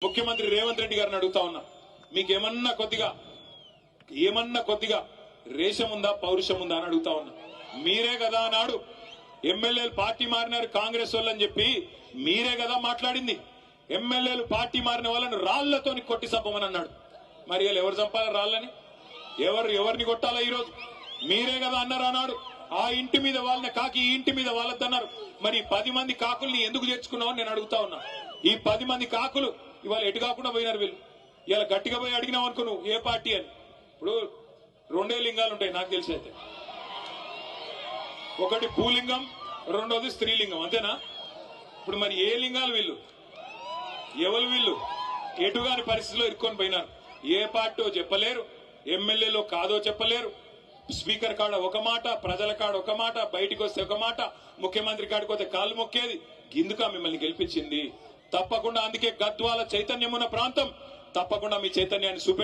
ముఖ్యమంత్రి రేవంత్ రెడ్డి గారిని అడుగుతా ఉన్నా, మీకేమన్నా కొద్దిగా రేషం ఉందా, పౌరుషం ఉందా అని అడుగుతా ఉన్నా. మీరే కదా నాడు ఎమ్మెల్యేలు పార్టీ మారినారు కాంగ్రెస్ వాళ్ళని చెప్పి మీరే కదా మాట్లాడింది. ఎమ్మెల్యేలు పార్టీ మారిన వాళ్ళని రాళ్లతోని కొట్టి చంపమని అన్నాడు. మరి వీళ్ళు ఎవరు చంపాలా రాళ్ళని? ఎవరిని కొట్టాలా? ఈరోజు మీరే కదా అన్నారు అన్నాడు. ఆ ఇంటి మీద వాళ్ళని కాకి ఈ ఇంటి మీద వాళ్ళద్దన్నారు. మరి 10 మంది కాకుల్ని ఎందుకు చేర్చుకున్నావు నేను అడుగుతా ఉన్నా. ఈ 10 మంది కాకులు ఇవాళ ఎటు కాకుండా పోయినారు. వీళ్ళు ఇలా గట్టిగా పోయి అడిగినావు అనుకో నువ్వు ఏ పార్టీ అని. ఇప్పుడు 2 లింగాలు ఉంటాయి నాకు తెలిసి అయితే, ఒకటి భూలింగం, రెండోది స్త్రీలింగం, అంతేనా? ఇప్పుడు మరి ఏ లింగాలు వీళ్ళు? ఎవరు వీళ్ళు? ఎటుగాని పరిస్థితిలో ఇరుక్కొని పోయినారు. ఏ పార్టీ చెప్పలేరు, ఎమ్మెల్యేలో కాదో చెప్పలేరు. స్పీకర్ కాడ ఒక మాట, ప్రజల కాడ ఒక మాట, బయటికి వస్తే ఒక మాట, ముఖ్యమంత్రి కాడికి వస్తే కాలు మొక్కేది. గిందుక మిమ్మల్ని గెలిపించింది. తప్పకుండా అందుకే గద్వాల చైతన్యం ఉన్న ప్రాంతం, తప్పకుండా మీ చైతన్యాన్ని చూపెట్టి